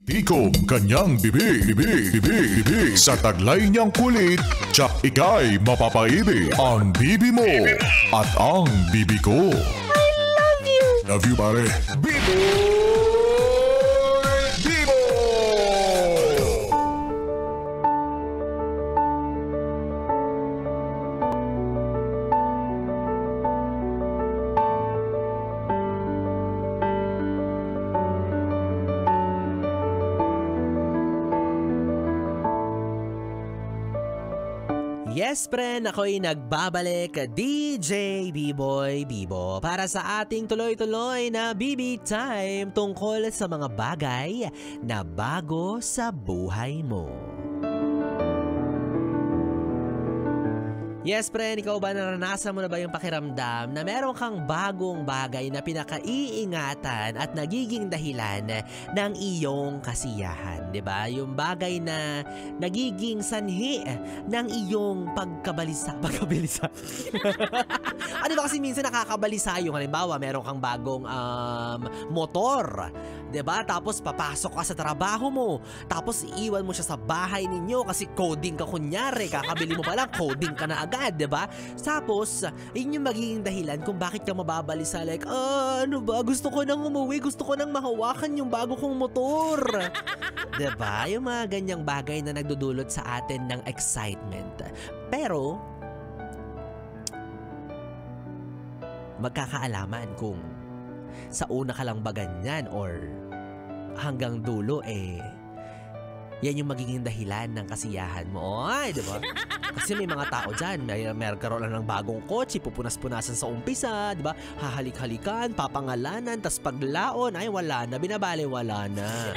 Tikom kanyang bibig sa taglay niyang kulit, tsak ika'y mapapaibig. Ang bibi mo at ang bibi ko. I love you! Love you, pare. Bibo! Bibo! Yes, friend, ako'y nagbabalik, DJ B-Boy Bibo, para sa ating tuloy-tuloy na BB Time tungkol sa mga bagay na bago sa buhay mo. Yes, friend, ikaw ba naranasan mo na ba yung pakiramdam na meron kang bagong bagay na pinakaiingatan at nagiging dahilan ng iyong kasiyahan, 'di ba? Yung bagay na nagiging sanhi ng iyong pagkabilisa. Ano ba kasi minsan nakakabalisa yung halimbawa, meron kang bagong motor, 'di ba? Tapos papasok ka sa trabaho mo, tapos iiwan mo siya sa bahay ninyo kasi coding ka kunyari, kakabili mo pa lang coding ka na agad. 'Di ba? Tapos, yun yung magiging dahilan kung bakit ka mababalisa, like, ano ba? Gusto ko nang umuwi, gusto ko nang mahawakan yung bago kong motor. 'Di ba? Yung mga ganyang bagay na nagdudulot sa atin ng excitement. Pero, magkakaalaman kung sa una ka lang ba ganyan or hanggang dulo yan yung magiging dahilan ng kasiyahan mo. Ay, di ba? Kasi may mga tao dyan, may karoon lang ng bagong kotse, pupunas-punasan sa umpisa, di ba? Hahalik-halikan, papangalanan, tas paglaon, ay wala na, binabali, wala na.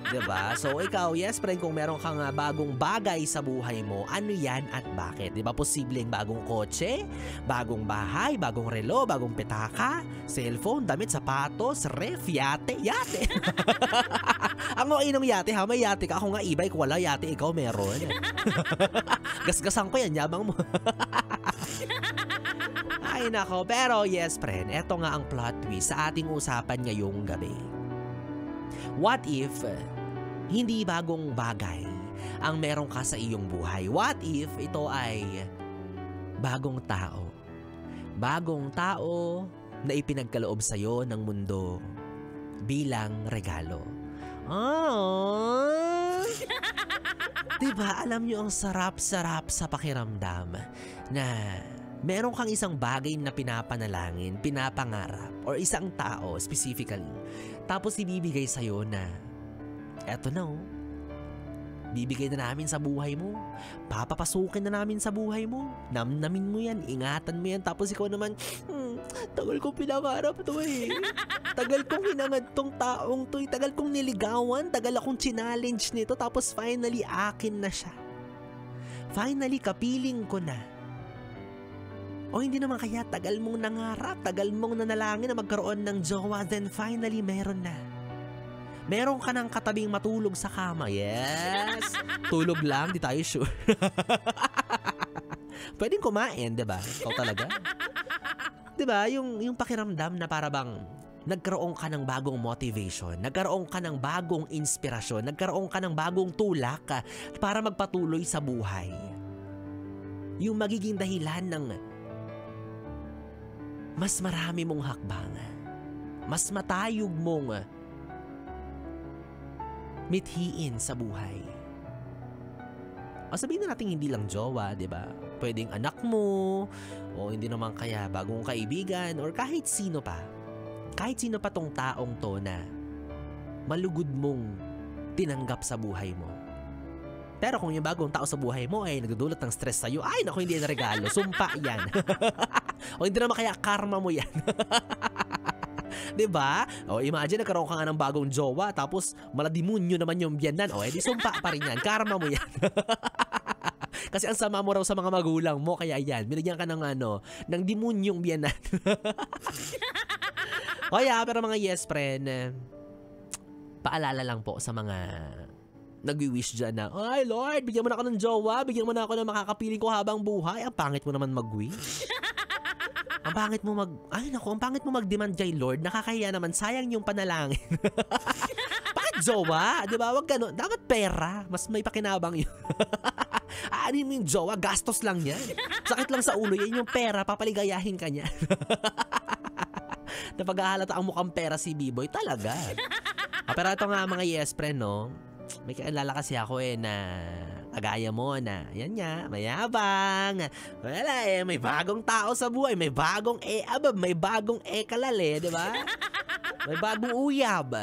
Di ba? So ikaw, yes friend, kung meron kang bagong bagay sa buhay mo, ano yan at bakit? Di ba? Posibleng bagong kotse, bagong bahay, bagong relo, bagong petaka, cellphone, damit, sapatos, ref, yate. Ang okay ng yate ha, may yate ka, ako nga e-bike, wala yate, ikaw meron. Gasgasan ko yan, yabang mo. Ay nako, pero yes friend, eto nga ang plot twist sa ating usapan ngayong gabi. What if hindi bagong bagay ang meron ka sa iyong buhay? What if ito ay bagong tao? Bagong tao na ipinagkaloob sa'yo ng mundo bilang regalo. Diba, alam nyo ang sarap-sarap sa pakiramdam na meron kang isang bagay na pinapanalangin, pinapangarap, or isang tao specifically, tapos ibibigay sa'yo na eto na bibigay na namin sa buhay mo, papapasukin na namin sa buhay mo, namnamin mo yan, ingatan mo yan, tapos ikaw naman, tagal kong pinangarap to tagal kong hinangad tong taong to, tagal kong niligawan, tagal akong challenge nito, tapos finally akin na siya, finally kapiling ko na. O hindi naman kaya tagal mong nangarap, tagal mong nanalangin na magkaroon ng jowa, then finally meron na. Meron ka ng katabing matulog sa kama. Yes! Tulog lang, di tayo sure. Pwedeng kumain, diba? Ikaw talaga. Diba? Yung pakiramdam na parabang nagkaroon ka ng bagong motivation, nagkaroon ka ng bagong inspirasyon, nagkaroon ka ng bagong tulak para magpatuloy sa buhay. Yung magiging dahilan ng mas marami mong hakbang, mas matayog mong mithiin sa buhay. O sabihin na natin hindi lang jowa, di ba? Pwedeng anak mo, o hindi naman kaya bagong kaibigan, or kahit sino pa. Kahit sino pa tong taong to na malugod mong tinanggap sa buhay mo. Pero kung yung bagong tao sa buhay mo ay nagdudulot ng stress sa'yo, ay naku, hindi yan regalo, sumpa yan. O hindi naman kaya karma mo yan. Diba? O imagine nagkaroon ka nga ng bagong jowa tapos maladimunyo naman yung biyanan. O edi sumpa pa rin yan. Karma mo yan. Kasi ang sama mo raw sa mga magulang mo. Kaya yan, binigyan ka ng ng demunyong biyanan. Kaya pero mga yes friend, paalala lang po sa mga nagwi-wish dyan na, ay Lord, bigyan mo na ako ng jowa, bigyan mo na ako ng makakapiling ko habang buhay. Ang pangit mo naman mag-wish. Ang pangit mo ang pangit mo mag-demand kay Lord, nakakahiya naman, sayang yung panalangin. Bakit jowa, di ba? Wag ganun. Dapat pera. Mas may pakinabang yun. Ano mo yung jowa? Gastos lang yan. Sakit lang sa ulo. Yan yung pera. Papaligayahin ka niya. Napaghahalata ang mukhang pera si B-boy. Talaga. Pero ito nga mga yes friend, no? May kaalala kasi ako na kagaya mo na, yan nga, mayabang. Wala may bagong tao sa buhay. May bagong may bagong kalale, di ba? May bagong uyab.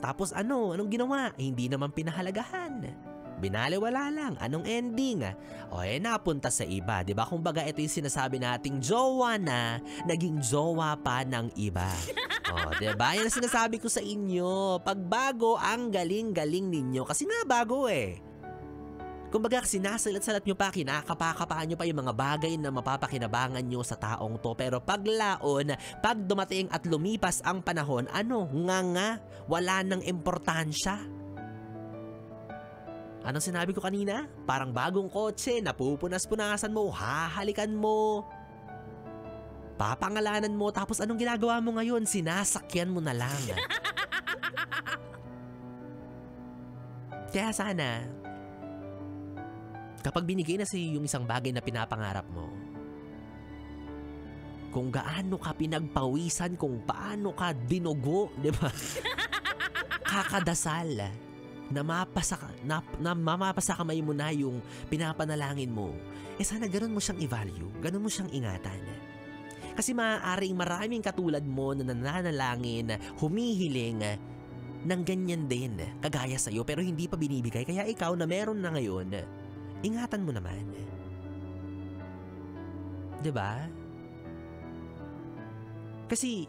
Tapos anong ginawa? Hindi naman pinahalagahan. Binaliwala lang. Anong ending? Napunta sa iba. Diba? Kumbaga ito yung sinasabi nating jowa na naging jowa pa ng iba. Diba? Yan ang sinasabi ko sa inyo. Pag bago, ang galing-galing ninyo. Kasi nga bago Kumbaga sinasalat-salat nyo pa, kinakapakapaan nyo pa yung mga bagay na mapapakinabangan nyo sa taong to. Pero paglaon, pag dumating at lumipas ang panahon, nga, wala nang importansya. Anong sinabi ko kanina? Parang bagong kotse, napupunas-punasan mo, hahalikan mo, papangalanan mo, tapos anong ginagawa mo ngayon? Sinasakyan mo na lang. Kaya sana, kapag binigay na sa'yo yung isang bagay na pinapangarap mo, kung gaano ka pinagpawisan, kung paano ka dinugo, di ba? Kakadasal na mamapasa kamay mo na yung pinapanalangin mo, sana ganun mo siyang i-value, ganun mo siyang ingatan. Kasi maaaring maraming katulad mo na nananalangin, humihiling ng ganyan din, kagaya sa'yo, pero hindi pa binibigay. Kaya ikaw na meron na ngayon, ingatan mo naman. Diba? Kasi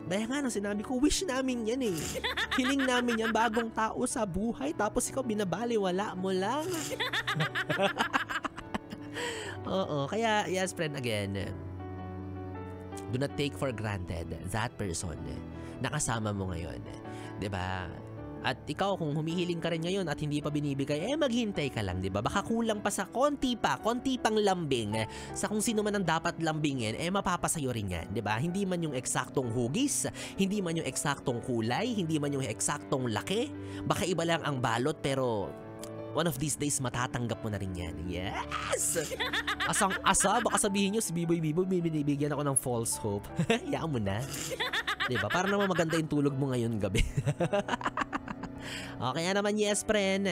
dahil nga sinabi ko, wish namin yan Hiling namin yan, bagong tao sa buhay, tapos ikaw binabaliwala mo lang. Oo, kaya yes friend, again, do not take for granted that person na kasama mo ngayon. Diba? At ikaw, kung humihiling ka rin ngayon at hindi pa binibigay, maghintay ka lang, di ba? Baka kulang pa sa konti pang lambing sa kung sino man ang dapat lambingin, mapapasayo rin yan, di ba? Hindi man yung eksaktong hugis, hindi man yung eksaktong kulay, hindi man yung eksaktong laki, baka iba lang ang balot, pero one of these days matatanggap mo na rin yan. Yes! Asang-asa, baka sabihin nyo si B-boy, binibigyan ako ng false hope. Hayaan mo na. Diba? Para naman maganda yung tulog mo ngayon gabi. Kaya naman yes friend,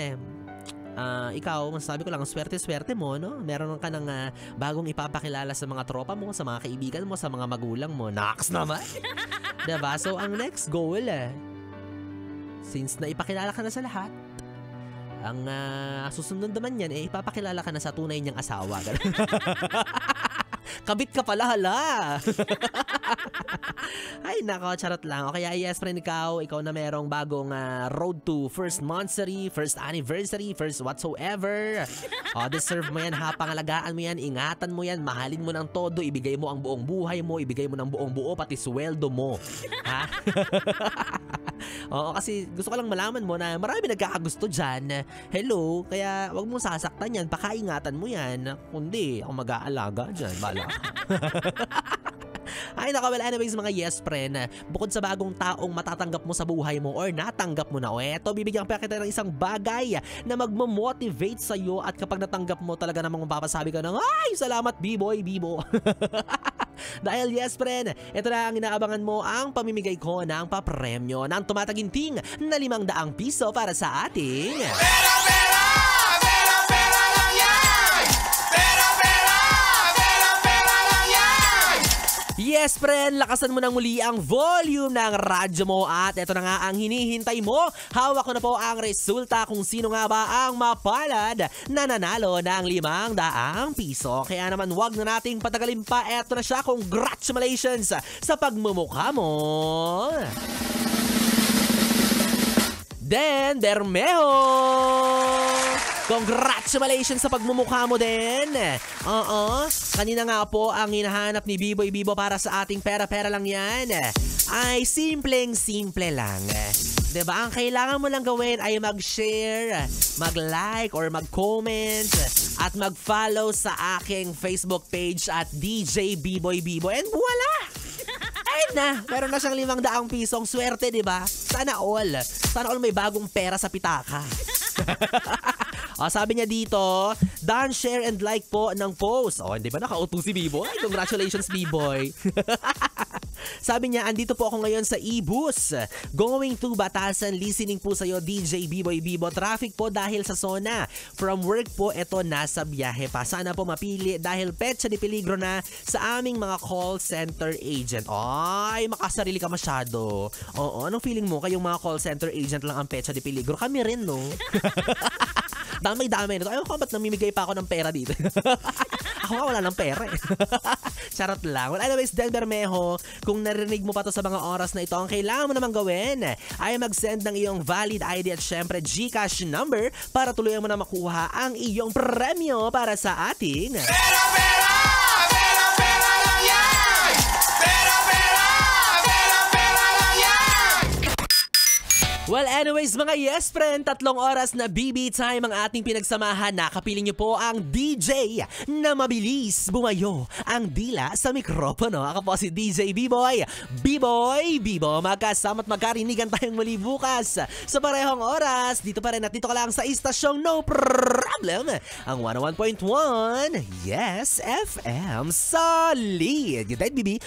ikaw, masasabi ko lang, swerte-swerte mo, no? Meron ka ng bagong ipapakilala sa mga tropa mo, sa mga kaibigan mo, sa mga magulang mo. Naks naman! Diba? So ang next goal, since na ipakilala ka na sa lahat, ang susunod naman yan, ipapakilala ka na sa tunay niyang asawa. Kabit ka pala, hala! Ay, nako, charot lang. O kaya yes, friend, ikaw na merong bagong road to first monthsary, first anniversary, first whatsoever. Deserve mo yan, pangalagaan mo yan, ingatan mo yan, mahalin mo ng todo, ibigay mo ang buong buhay mo, ibigay mo ng buong buo, pati sweldo mo. Ha? Oo, kasi gusto ko lang malaman mo na marami nagkakagusto dyan. Hello, kaya wag mong sasaktan yan, pakaingatan mo yan. Kundi, ako mag-aalaga dyan, bala. Ay naka, well anyways mga yes friend, bukod sa bagong taong matatanggap mo sa buhay mo or natanggap mo na, eto bibigyan pa kita ng isang bagay na magmo-motivate sa'yo, at kapag natanggap mo talaga namang mapapasabi ka ng ay salamat B-boy, Bibo. Dahil yes friend, ito na ang inaabangan mo, ang pamimigay ko ng papremyo ng tumataginting na 500 piso para sa ating yes friend, lakasan mo ng muli ang volume ng radyo mo, at ito na nga ang hinihintay mo. Hawak ko na po ang resulta kung sino nga ba ang mapalad na nanalo ng 500 piso. Kaya naman wag na nating patagalin pa, eto na siya. Congratulations sa pagmumukha mo, Den Bermejo! Congratulations sa pagmumukha mo din. Kanina nga po ang hinahanap ni B-boy Bibo para sa ating pera-pera lang yan ay simpleng-simple lang. Diba? Ang kailangan mo lang gawin ay mag-share, mag-like or mag-comment at mag-follow sa aking Facebook page at DJ B-boy Bibo, and voila! Ay Meron na siyang 500 pisong swerte, di ba? Sana all. Sana all may bagong pera sa pitaka. Sabi niya dito, done, share and like po ng post. Hindi ba nakauto si B-Boy? Congratulations, B-Boy. Sabi niya, andito po ako ngayon sa e-bus. Going to Batasan, listening po sa'yo, DJ B-Boy Bibo. Traffic po dahil sa zona. From work po, eto nasa biyahe pa. Sana po mapili dahil petsa di peligro na sa aming mga call center agent. Ay, makasarili ka masyado. Anong feeling mo? Kayong mga call center agent lang ang petsa di peligro. Kami rin, no? Damay-damay nito. Ayaw ko, ba't namimigay pa ako ng pera dito? Ako nga wala ng pera eh. Charot lang. Well, anyways, Den Bermejo, kung narinig mo pa to sa mga oras na ito, ang kailangan mo naman gawin ay mag-send ng iyong valid ID at syempre GCash number para tuluyan mo na makuha ang iyong premyo para sa ating Pera lang yan! Pera lang yan! Well, anyways, mga yes friend, 3 oras na BB time ang ating pinagsamahan. Nakapiling niyo po ang DJ na mabilis bumayo ang dila sa mikropono. Ako po si DJ B-Boy. B-Boy, Bibo, magkasama't magkarinigan tayong muli bukas sa parehong oras. Dito pa rin at dito ka lang sa istasyong No Problem. Ang 101.1 Yes FM Solid. Good night, BB.